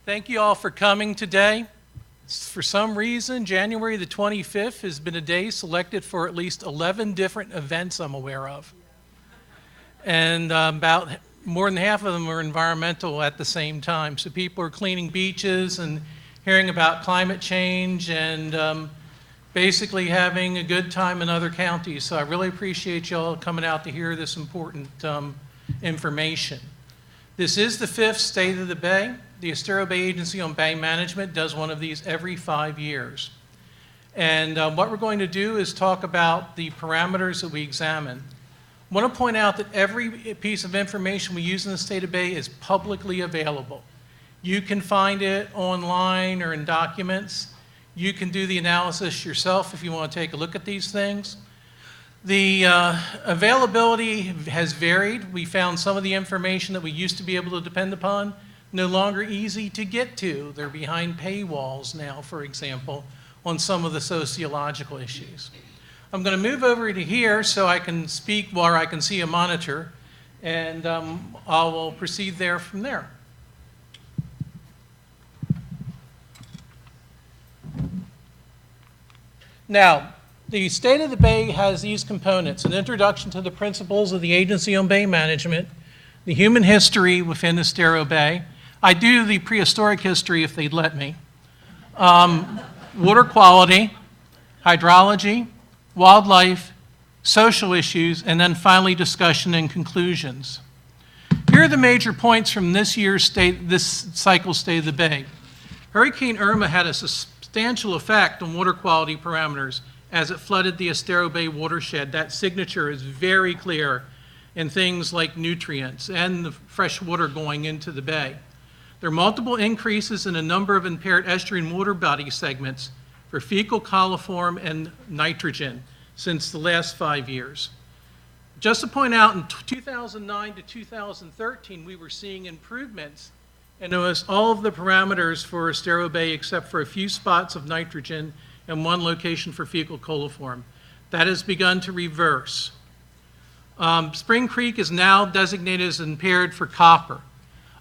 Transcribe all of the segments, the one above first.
Thank you all for coming today. For some reason, January the 25th has been a day selected for at least 11 different events I'm aware of. And about more than half of them are environmental at the same time. So people are cleaning beaches and hearing about climate change and basically having a good time in other counties. So I really appreciate you all coming out to hear this important information. This is the 5th State of the Bay. The Estero Bay Agency on Bay Management does one of these every 5 years. And what we're going to do is talk about the parameters that we examine. I want to point out that every piece of information we use in the State of Bay is publicly available. You can find it online or in documents. You can do the analysis yourself if you want to take a look at these things. The availability has varied. We found some of the information that we used to be able to depend upon no longer easy to get to. They're behind paywalls now, for example, on some of the sociological issues. I'm going to move over to here so I can speak while I can see a monitor, and I will proceed there from there. Now, the State of the Bay has these components: an introduction to the principles of the Agency on Bay Management, the human history within Estero Bay. I do the prehistoric history if they'd let me. Water quality, hydrology, wildlife, social issues, and then finally discussion and conclusions. Here are the major points from this cycle State of the Bay. Hurricane Irma had a substantial effect on water quality parameters as it flooded the Estero Bay watershed. That signature is very clear in things like nutrients and the fresh water going into the bay. There are multiple increases in a number of impaired estuarine water body segments for fecal coliform and nitrogen since the last 5 years. Just to point out, in 2009 to 2013, we were seeing improvements in almost all of the parameters for Estero Bay except for a few spots of nitrogen and one location for fecal coliform. That has begun to reverse. Spring Creek is now designated as impaired for copper.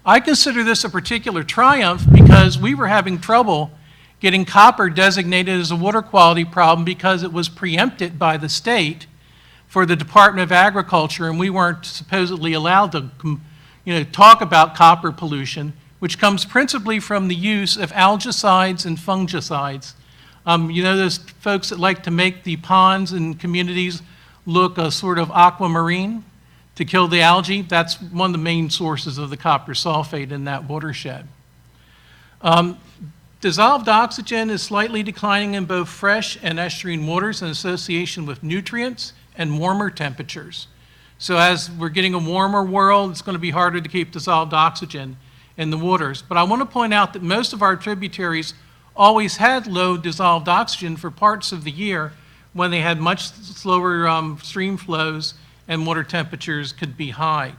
I consider this a particular triumph because we were having trouble getting copper designated as a water quality problem because it was preempted by the state for the Department of Agriculture, and we weren't supposedly allowed to talk about copper pollution, which comes principally from the use of algicides and fungicides. Those folks that like to make the ponds and communities look sort of aquamarine to kill the algae? That's one of the main sources of the copper sulfate in that watershed. Dissolved oxygen is slightly declining in both fresh and estuarine waters in association with nutrients and warmer temperatures. So as we're getting a warmer world, it's going to be harder to keep dissolved oxygen in the waters. But I want to point out that most of our tributaries always had low dissolved oxygen for parts of the year when they had much slower stream flows and water temperatures could be high.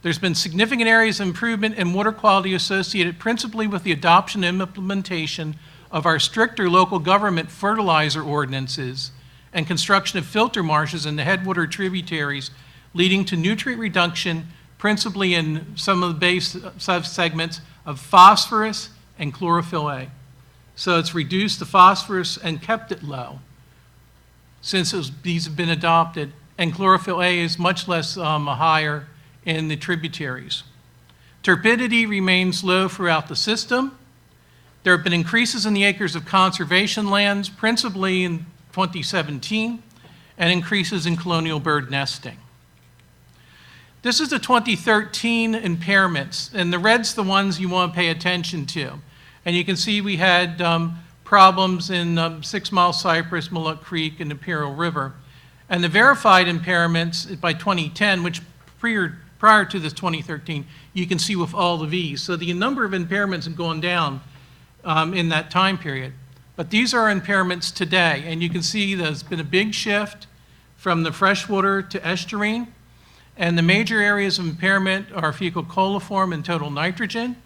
There's been significant areas of improvement in water quality associated principally with the adoption and implementation of our stricter local government fertilizer ordinances and construction of filter marshes in the headwater tributaries, leading to nutrient reduction principally in some of the base subsegments of phosphorus and chlorophyll A. So it's reduced the phosphorus and kept it low since these have been adopted, and chlorophyll A is much less higher in the tributaries. Turbidity remains low throughout the system. There have been increases in the acres of conservation lands, principally in 2017, and increases in colonial bird nesting. This is the 2013 impairments, and the red's the ones you want to pay attention to. And you can see we had problems in 6 Mile Cypress, Mullet Creek, and Imperial River. And the verified impairments by 2010, which prior to this 2013, you can see with all the V's. So the number of impairments have gone down in that time period. But these are impairments today, and you can see there's been a big shift from the freshwater to estuarine. And the major areas of impairment are fecal coliform and total nitrogen,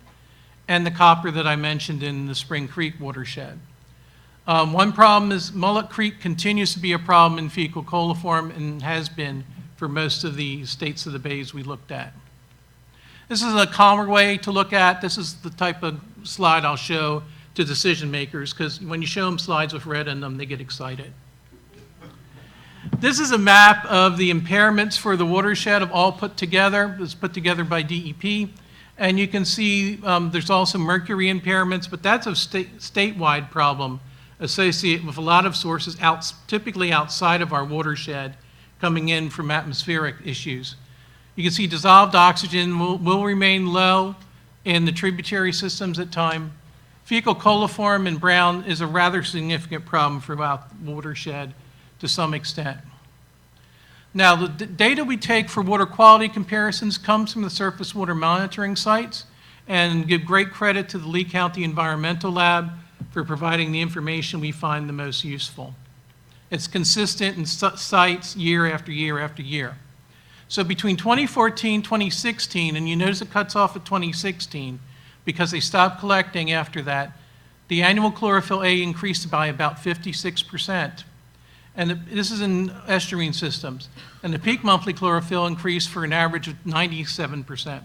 and the copper that I mentioned in the Spring Creek watershed. One problem is Mullet Creek continues to be a problem in fecal coliform and has been for most of the states of the bays we looked at. This is a calmer way to look at. This is the type of slide I'll show to decision makers, because when you show them slides with red in them, they get excited. This is a map of the impairments for the watershed of all put together. It's put together by DEP. And you can see there's also mercury impairments, but that's a statewide problem associated with a lot of sources typically outside of our watershed coming in from atmospheric issues. You can see dissolved oxygen will remain low in the tributary systems at time. Fecal coliform in brown is a rather significant problem throughout the watershed to some extent. Now, the data we take for water quality comparisons comes from the surface water monitoring sites, and give great credit to the Lee County Environmental Lab for providing the information we find the most useful. It's consistent in sites year after year after year. So between 2014, 2016, and you notice it cuts off at 2016 because they stopped collecting after that, the annual chlorophyll A increased by about 56%. And this is in estuarine systems. And the peak monthly chlorophyll increased for an average of 97%.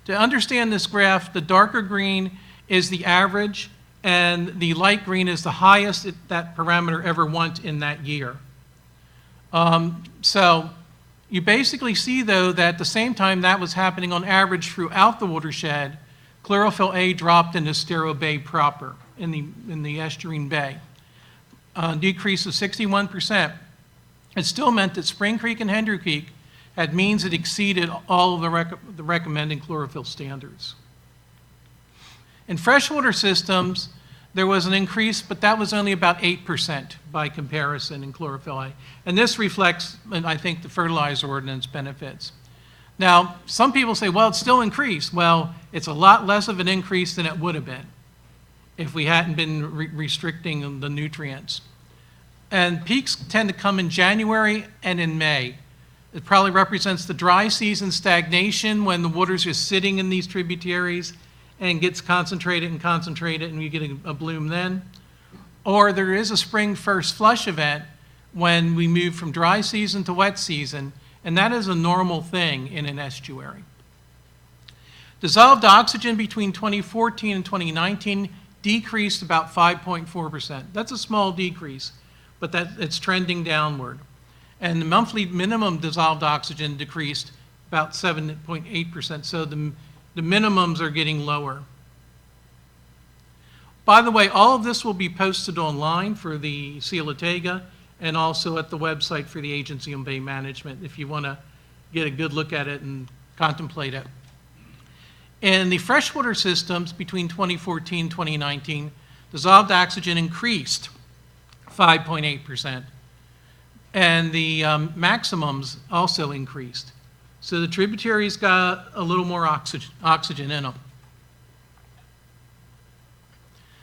To understand this graph, the darker green is the average, and the light green is the highest that parameter ever went in that year. So you basically see, though, that at the same time that was happening on average throughout the watershed, chlorophyll A dropped in Estero Bay proper, in the estuarine bay. Decrease of 61%. It still meant that Spring Creek and Hendry Creek had means that exceeded all of the recommended chlorophyll standards. In freshwater systems, there was an increase, but that was only about 8% by comparison in chlorophyll A. And this reflects, I think, the fertilizer ordinance benefits. Now, some people say, well, it's still increased. Well, it's a lot less of an increase than it would have been if we hadn't been restricting the nutrients. And peaks tend to come in January and in May. It probably represents the dry season stagnation when the water's just sitting in these tributaries and gets concentrated, and you get a bloom then. Or there is a spring first flush event when we move from dry season to wet season, and that is a normal thing in an estuary. Dissolved oxygen between 2014 and 2019 decreased about 5.4%. That's a small decrease, but it's trending downward. And the monthly minimum dissolved oxygen decreased about 7.8%, so the minimums are getting lower. By the way, all of this will be posted online for the Sealatega and also at the website for the Agency on Bay Management if you want to get a good look at it and contemplate it. In the freshwater systems between 2014 and 2019, dissolved oxygen increased 5.8%, and the maximums also increased. So the tributaries got a little more oxygen in them.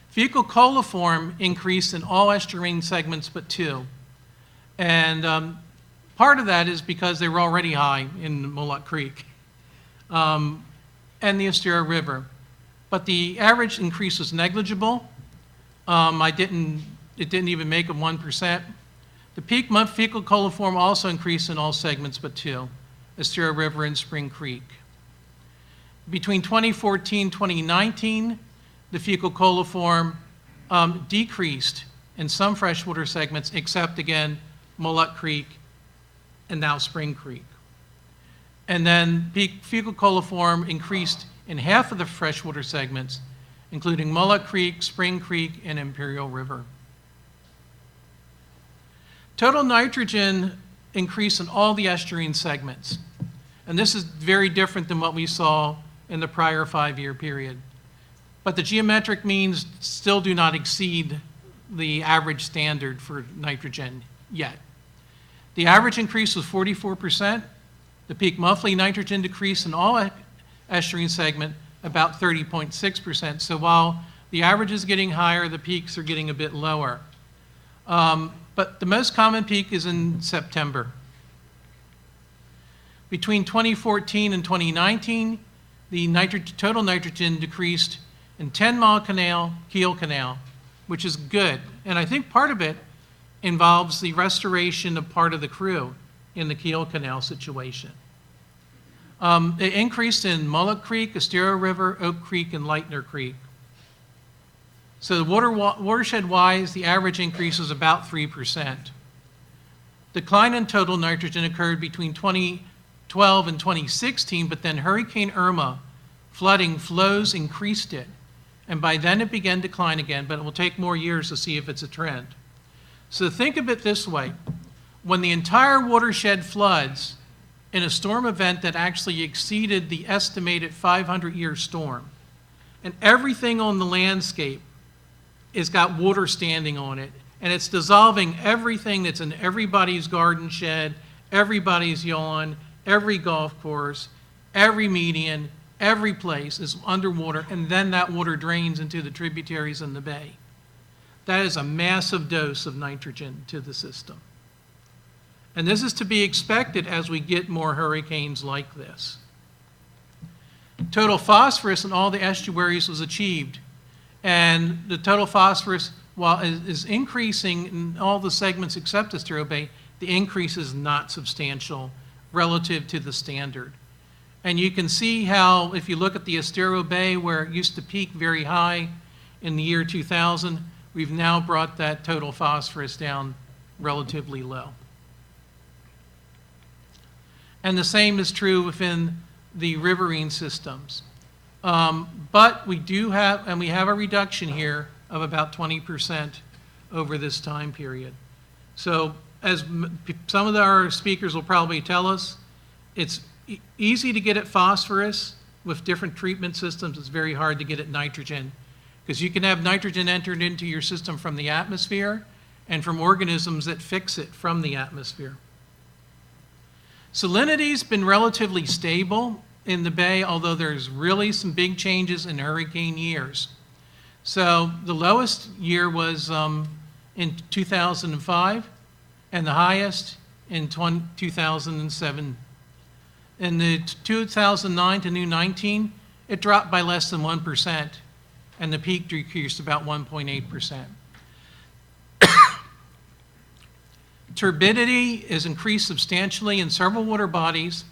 Fecal coliform increased in all estuarine segments but two. And part of that is because they were already high in Mullet Creek and the Estero River. But the average increase was negligible. It didn't even make a 1%. The peak month fecal coliform also increased in all segments but two, Estero River and Spring Creek. Between 2014 and 2019, the fecal coliform decreased in some freshwater segments, except again, Mullet Creek and now Spring Creek. And then peak fecal coliform increased in half of the freshwater segments, including Mullet Creek, Spring Creek, and Imperial River. Total nitrogen increased in all the estuarine segments. And this is very different than what we saw in the prior 5-year period. But the geometric means still do not exceed the average standard for nitrogen yet. The average increase was 44%. The peak monthly nitrogen decrease in all estuarine segment about 30.6%. So while the average is getting higher, the peaks are getting a bit lower. But the most common peak is in September. Between 2014 and 2019, the total nitrogen decreased in 10-mile canal, keel canal, which is good. And I think part of it involves the restoration of part of the crew in the keel canal situation. It increased in Mullet Creek, Estero River, Oak Creek, and Lightner Creek. So the watershed-wise, the average increase was about 3%. Decline in total nitrogen occurred between 2012 and 2016, but then Hurricane Irma flooding flows increased it. And by then it began to decline again, but it will take more years to see if it's a trend. So think of it this way. When the entire watershed floods in a storm event that actually exceeded the estimated 500-year storm, and everything on the landscape has got water standing on it, and it's dissolving everything that's in everybody's garden shed, everybody's lawn, every golf course, every median, every place is underwater, and then that water drains into the tributaries in the bay. That is a massive dose of nitrogen to the system. And this is to be expected as we get more hurricanes like this. Total phosphorus in all the estuaries was achieved. And the total phosphorus, while is increasing in all the segments except Estero Bay, the increase is not substantial relative to the standard. And you can see how, if you look at the Estero Bay, where it used to peak very high in the year 2000, we've now brought that total phosphorus down relatively low. And the same is true within the riverine systems. But we do have, and we have a reduction here of about 20% over this time period. So as some of our speakers will probably tell us, it's easy to get at phosphorus with different treatment systems. It's very hard to get at nitrogen, because you can have nitrogen entered into your system from the atmosphere and from organisms that fix it from the atmosphere. Salinity's been relatively stable in the bay, although there's really some big changes in hurricane years. So the lowest year was in 2005, and the highest in 2007. In the 2009 to 2019, it dropped by less than 1%, and the peak decreased about 1.8%. Turbidity is increased substantially in several water bodies,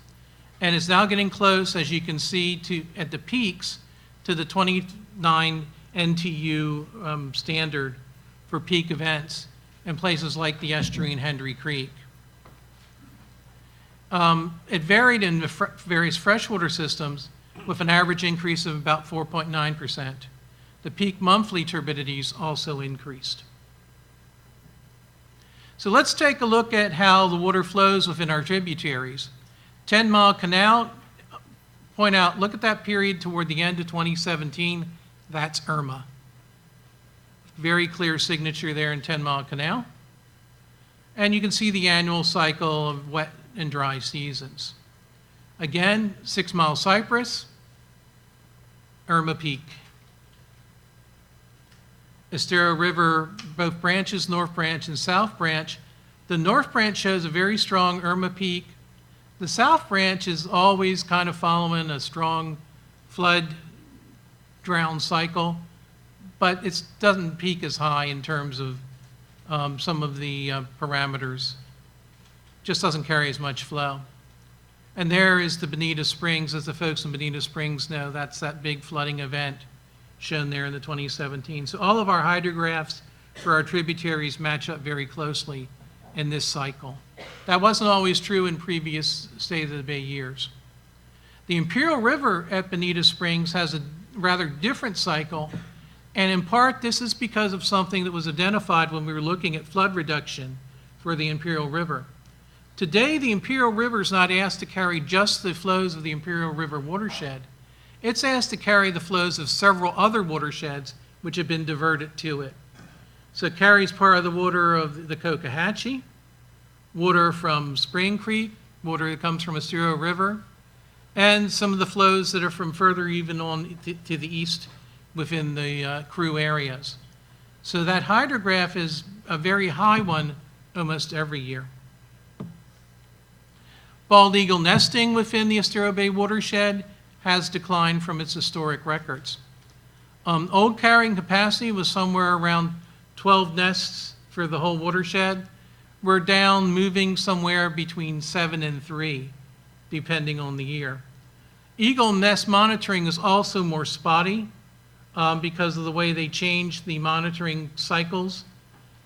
and is now getting close, as you can see, at the peaks to the 29 NTU standard for peak events in places like the estuary and Hendry Creek. It varied in the various freshwater systems with an average increase of about 4.9%. The peak monthly turbidities also increased. So let's take a look at how the water flows within our tributaries. 10 Mile Canal, point out, look at that period toward the end of 2017. That's Irma. Very clear signature there in 10 Mile Canal. And you can see the annual cycle of wet and dry seasons. Again, 6 Mile Cypress, Irma peak. Estero River, both branches, North Branch and South Branch. The North Branch shows a very strong Irma peak. The South Branch is always kind of following a strong flood drown cycle, but it doesn't peak as high in terms of some of the parameters. Just doesn't carry as much flow. And there is the Bonita Springs. As the folks in Bonita Springs know, that's that big flooding event shown there in the 2017. So all of our hydrographs for our tributaries match up very closely in this cycle. That wasn't always true in previous State of the Bay years. The Imperial River at Bonita Springs has a rather different cycle, and in part this is because of something that was identified when we were looking at flood reduction for the Imperial River. Today, the Imperial River is not asked to carry just the flows of the Imperial River watershed. It's asked to carry the flows of several other watersheds which have been diverted to it. So it carries part of the water of the Cocohatchee, water from Spring Creek, water that comes from Estero River, and some of the flows that are from further even on to the east within the Crew areas. So that hydrograph is a very high one almost every year. Bald eagle nesting within the Estero Bay watershed has declined from its historic records. Old carrying capacity was somewhere around 12 nests for the whole watershed. We're down, moving somewhere between 7 and 3, depending on the year. Eagle nest monitoring is also more spotty because of the way they changed the monitoring cycles,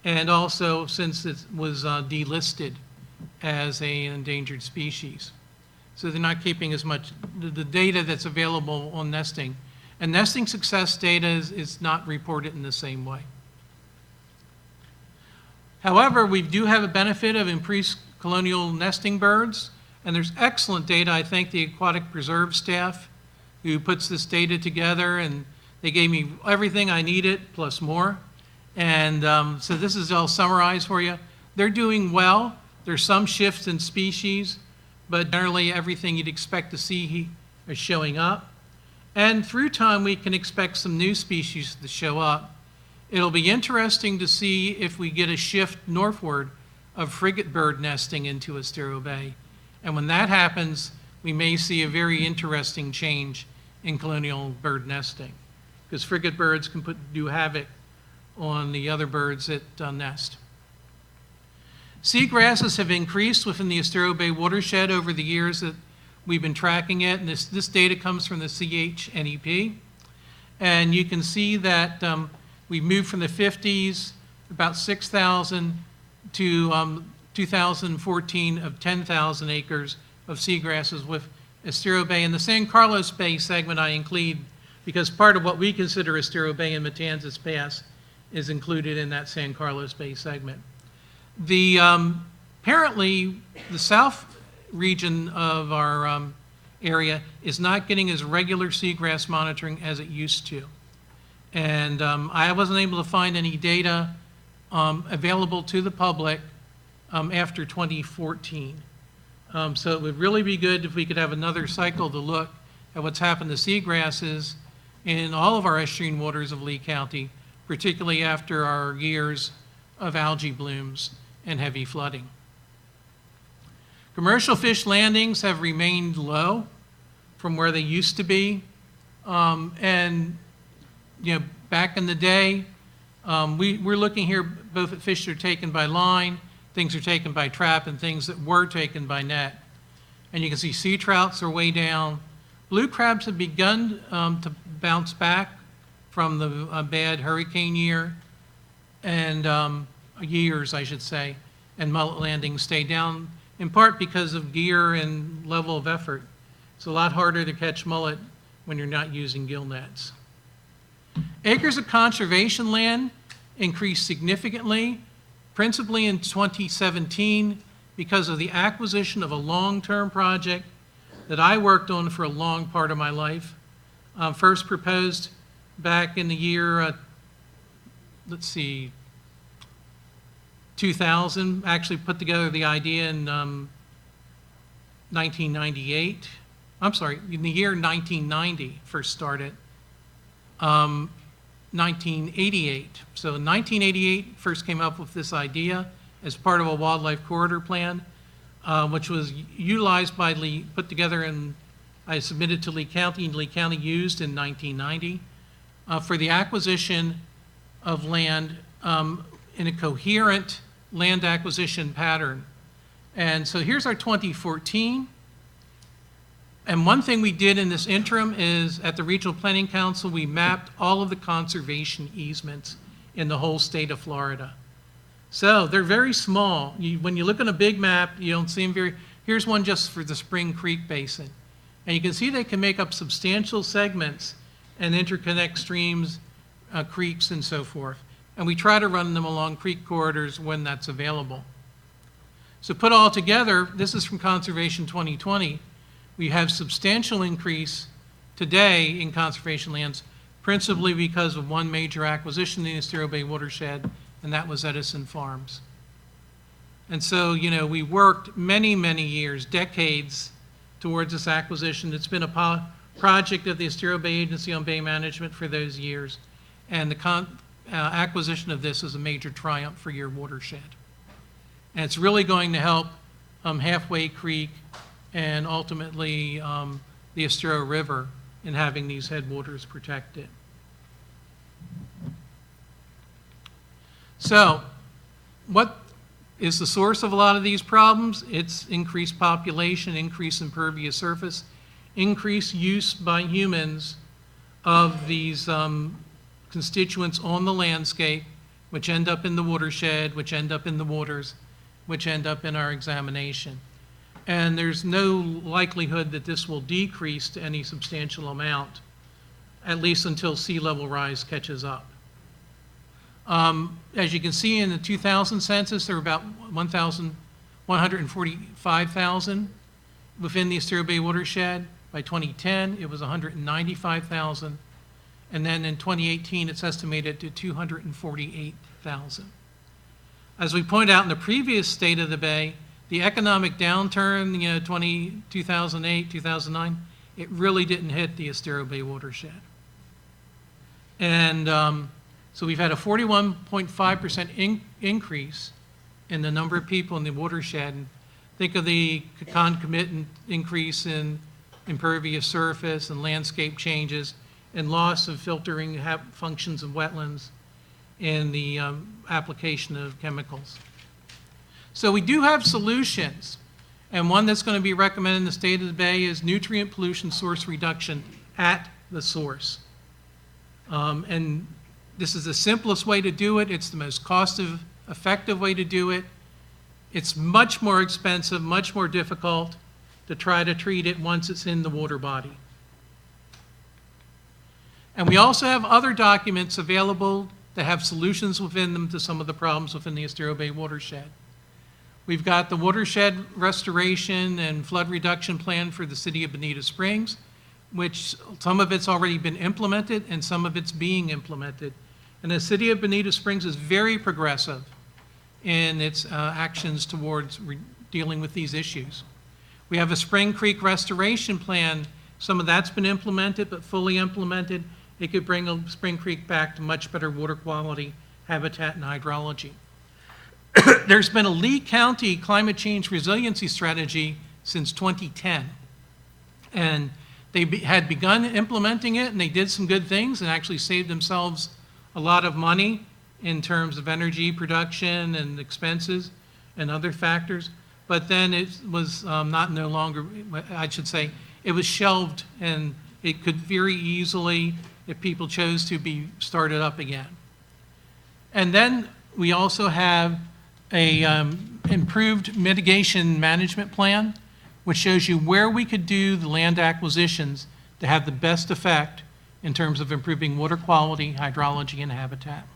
and also since it was delisted as an endangered species. So they're not keeping as much, the data that's available on nesting. And nesting success data is not reported in the same way. However, we do have a benefit of increased colonial nesting birds, and there's excellent data. I thank the aquatic preserve staff who puts this data together, and they gave me everything I needed plus more. And so this is all summarized for you. They're doing well. There's some shifts in species, but generally everything you'd expect to see is showing up. And through time, we can expect some new species to show up. It'll be interesting to see if we get a shift northward of frigate bird nesting into Estero Bay. And when that happens, we may see a very interesting change in colonial bird nesting, because frigate birds can do havoc on the other birds that nest. Seagrasses have increased within the Estero Bay watershed over the years that we've been tracking it, and this data comes from the CHNEP. And you can see that we've moved from the 50s, about 6,000, to 2014 of 10,000 acres of seagrasses with Estero Bay. And the San Carlos Bay segment I include because part of what we consider Estero Bay and Matanzas Pass is included in that San Carlos Bay segment. Apparently, the south region of our area is not getting as regular seagrass monitoring as it used to. And I wasn't able to find any data available to the public after 2014. So it would really be good if we could have another cycle to look at what's happened to seagrasses in all of our estuarine waters of Lee County, particularly after our years of algae blooms and heavy flooding. Commercial fish landings have remained low from where they used to be. And back in the day, we're looking here both at fish that are taken by line, things are taken by trap, and things that were taken by net. And you can see sea trouts are way down. Blue crabs have begun to bounce back from the bad hurricane year, and years, I should say, and mullet landings stay down, in part because of gear and level of effort. It's a lot harder to catch mullet when you're not using gill nets. Acres of conservation land increased significantly, principally in 2017 because of the acquisition of a long-term project that I worked on for a long part of my life. First proposed back in the year, 2000, actually put together the idea in 1998. I'm sorry, in the year 1990, first started. 1988. So in 1988, first came up with this idea as part of a wildlife corridor plan, which was utilized by Lee, put together, and I submitted to Lee County, and Lee County used in 1990 for the acquisition of land in a coherent land acquisition pattern. And so here's our 2014. And one thing we did in this interim is at the Regional Planning Council, we mapped all of the conservation easements in the whole state of Florida. So they're very small. When you look on a big map, you don't see them very, here's one just for the Spring Creek Basin. And you can see they can make up substantial segments and interconnect streams, creeks, and so forth. And we try to run them along creek corridors when that's available. So put all together, this is from Conservation 2020, we have substantial increase today in conservation lands, principally because of one major acquisition in the Estero Bay watershed, and that was Edison Farms. And so, we worked many, many years, decades, towards this acquisition. It's been a project of the Estero Bay Agency on Bay Management for those years, and the acquisition of this is a major triumph for your watershed. And it's really going to help Halfway Creek and ultimately the Estero River in having these headwaters protected. So, what is the source of a lot of these problems? It's increased population, increased impervious surface, increased use by humans of these constituents on the landscape, which end up in the watershed, which end up in the waters, which end up in our examination. And there's no likelihood that this will decrease to any substantial amount, at least until sea level rise catches up. As you can see in the 2000 census, there were about 145,000 within the Estero Bay watershed. By 2010, it was 195,000. And then in 2018, it's estimated to 248,000. As we pointed out in the previous State of the Bay, the economic downturn, 2008, 2009, it really didn't hit the Estero Bay watershed. And so we've had a 41.5% increase in the number of people in the watershed. And think of the concomitant increase in impervious surface and landscape changes and loss of filtering functions of wetlands and the application of chemicals. So we do have solutions, and one that's going to be recommended in the State of the Bay is nutrient pollution source reduction at the source. And this is the simplest way to do it. It's the most cost-effective way to do it. It's much more expensive, much more difficult to try to treat it once it's in the water body. And we also have other documents available that have solutions within them to some of the problems within the Estero Bay watershed. We've got the watershed restoration and flood reduction plan for the city of Bonita Springs, which some of it's already been implemented and some of it's being implemented. And the city of Bonita Springs is very progressive in its actions towards dealing with these issues. We have a Spring Creek restoration plan. Some of that's been implemented, but fully implemented, it could bring Spring Creek back to much better water quality, habitat, and hydrology. There's been a Lee County climate change resiliency strategy since 2010. And they had begun implementing it, and they did some good things and actually saved themselves a lot of money in terms of energy production and expenses and other factors. But then it was no longer, I should say, it was shelved, and it could very easily, if people chose to, be started up again. And then we also have a improved mitigation management plan, which shows you where we could do the land acquisitions to have the best effect in terms of improving water quality, hydrology, and habitat.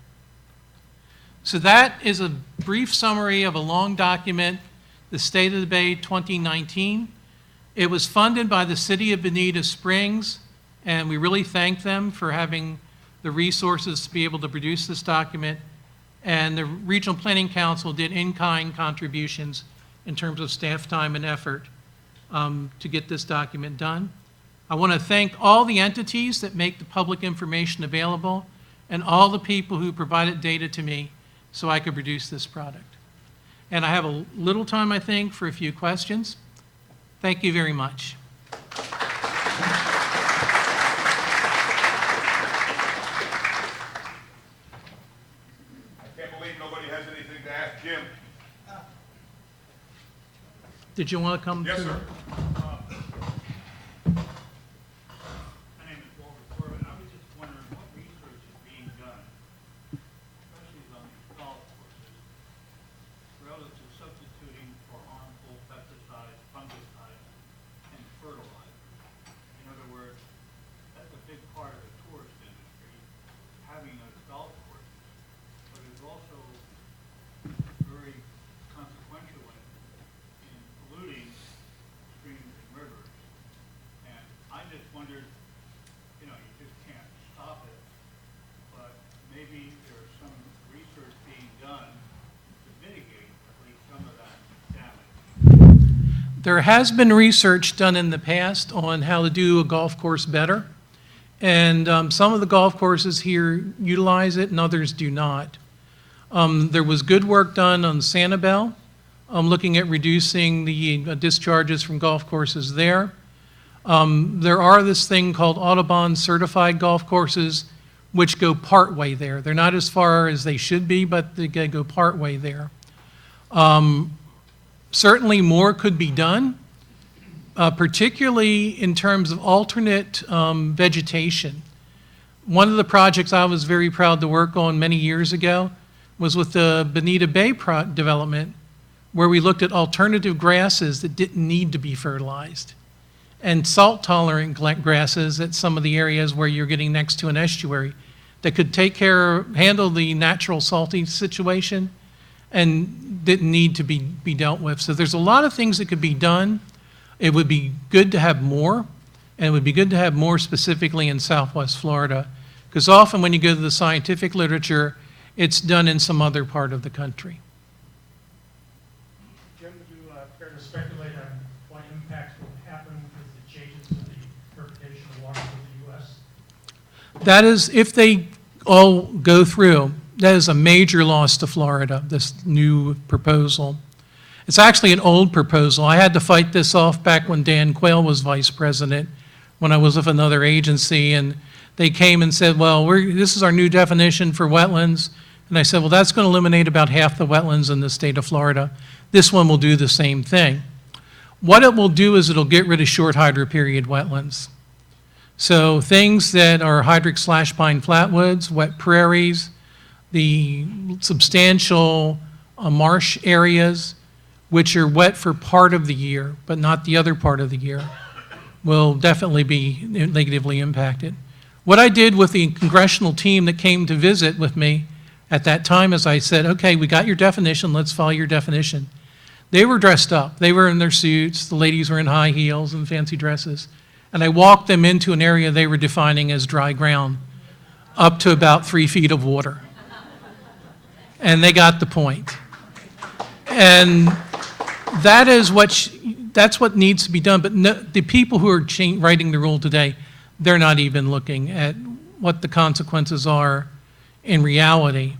So that is a brief summary of a long document, the State of the Bay 2019. It was funded by the City of Bonita Springs, and we really thank them for having the resources to be able to produce this document. And the Regional Planning Council did in-kind contributions in terms of staff time and effort to get this document done. I want to thank all the entities that make the public information available and all the people who provided data to me so I could produce this product. And I have a little time, I think, for a few questions. Thank you very much. Jim. Did you want to come? Yes, sir. My name is Walter Corbin. I was just wondering what research is being done, especially on golf courses, relative to substituting for harmful pesticides, fungicides, and fertilizers. In other words, that's a big part of the tourist industry, having a golf course, but it's also very consequential in polluting streams and rivers. And I just wondered, you just can't stop it, but maybe there's some research being done to mitigate at least some of that damage. There has been research done in the past on how to do a golf course better. And some of the golf courses here utilize it and others do not. There was good work done on Sanibel, looking at reducing the discharges from golf courses there. There are this thing called Audubon certified golf courses, which go part way there. They're not as far as they should be, but they go part way there. Certainly more could be done. particularly in terms of alternate vegetation. One of the projects I was very proud to work on many years ago was with the Bonita Bay development, where we looked at alternative grasses that didn't need to be fertilized, and salt-tolerant grasses at some of the areas where you're getting next to an estuary that could handle the natural salty situation and didn't need to be dealt with. So there's a lot of things that could be done. It would be good to have more, and it would be good to have more specifically in Southwest Florida, because often when you go to the scientific literature, it's done in some other part of the country. Jim, would you care to speculate on what impacts will happen with the changes to the interpretation of waters of the U.S.? That is, if they all go through, that is a major loss to Florida, this new proposal. It's actually an old proposal. I had to fight this off back when Dan Quayle was vice president, when I was with another agency, and they came and said, well, this is our new definition for wetlands. And I said, well, that's going to eliminate about half the wetlands in the state of Florida. This one will do the same thing. What it will do is it'll get rid of short hydroperiod wetlands. So things that are hydric/pine flatwoods, wet prairies, the substantial marsh areas, which are wet for part of the year, but not the other part of the year, will definitely be negatively impacted. What I did with the congressional team that came to visit with me at that time is I said, okay, we got your definition, let's follow your definition. They were dressed up. They were in their suits. The ladies were in high heels and fancy dresses. And I walked them into an area they were defining as dry ground, up to about 3 feet of water. And they got the point. And that is that's what needs to be done. But no, the people who are writing the rule today, they're not even looking at what the consequences are in reality.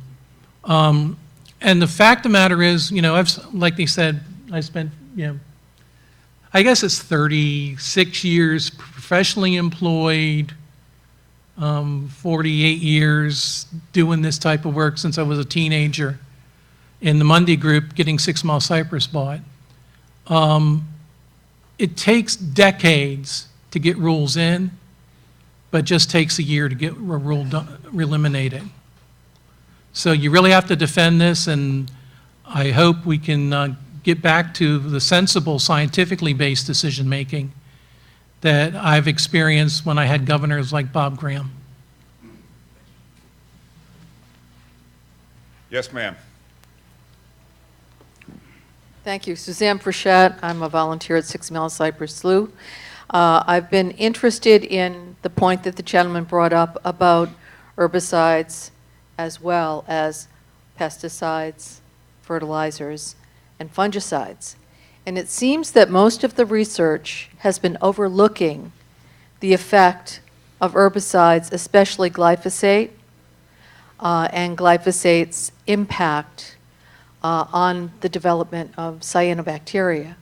And the fact of the matter is, like they said, I spent, I guess it's 36 years professionally employed, 48 years doing this type of work since I was a teenager in the Mundy Group getting 6 Mile Cypress bought. It takes decades to get rules in, but just takes a year to get a rule eliminated. So you really have to defend this, and I hope we can get back to the sensible, scientifically based decision-making that I've experienced when I had governors like Bob Graham. Yes, ma'am. Thank you. Suzanne Frechette. I'm a volunteer at 6 Mile Cypress Slough. I've been interested in the point that the gentleman brought up about herbicides as well as pesticides, fertilizers, and fungicides. And it seems that most of the research has been overlooking the effect of herbicides, especially glyphosate, and glyphosate's impact on the development of cyanobacteria.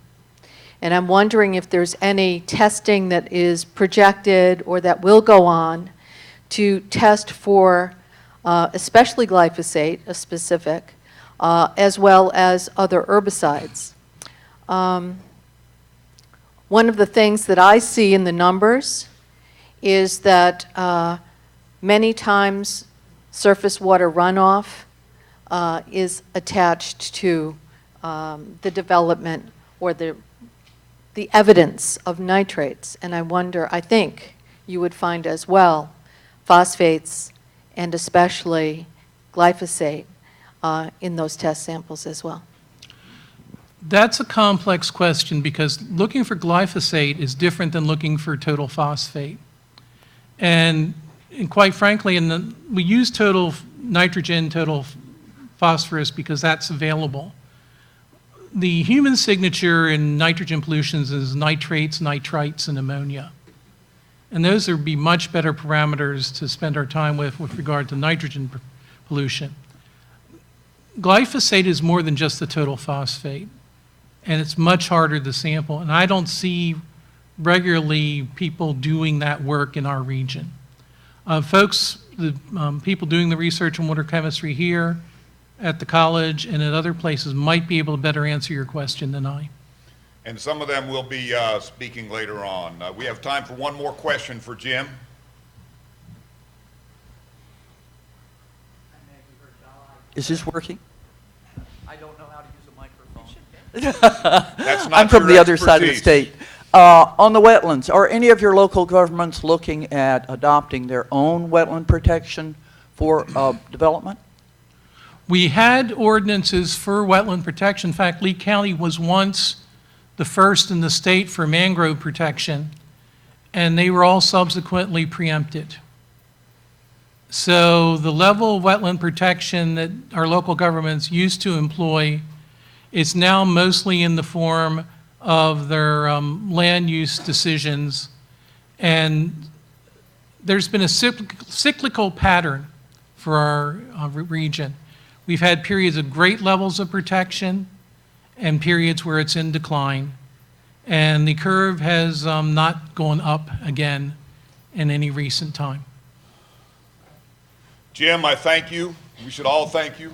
And I'm wondering if there's any testing that is projected or that will go on to test for especially glyphosate, a specific, as well as other herbicides. One of the things that I see in the numbers is that many times surface water runoff is attached to the development or the evidence of nitrates. And I think you would find as well phosphates and especially glyphosate in those test samples as well. That's a complex question because looking for glyphosate is different than looking for total phosphate. And quite frankly, we use total nitrogen, total phosphorus because that's available. The human signature in nitrogen pollutions is nitrates, nitrites, and ammonia. And those would be much better parameters to spend our time with regard to nitrogen pollution. Glyphosate is more than just the total phosphate, and it's much harder to sample. And I don't see regularly people doing that work in our region. People doing the research on water chemistry here at the college and at other places might be able to better answer your question than I. and some of them will be speaking later on. We have time for one more question for Jim. Is this working? I don't know how to use a microphone. That's not I'm from your the other side of the expertise. state. On the wetlands, are any of your local governments looking at adopting their own wetland protection for development? We had ordinances for wetland protection. In fact, Lee County was once the first in the state for mangrove protection, and they were all subsequently preempted. So the level of wetland protection that our local governments used to employ is now mostly in the form of their land use decisions. And there's been a cyclical pattern for our region. We've had periods of great levels of protection and periods where it's in decline. And the curve has not gone up again in any recent time. Jim, I thank you. We should all thank you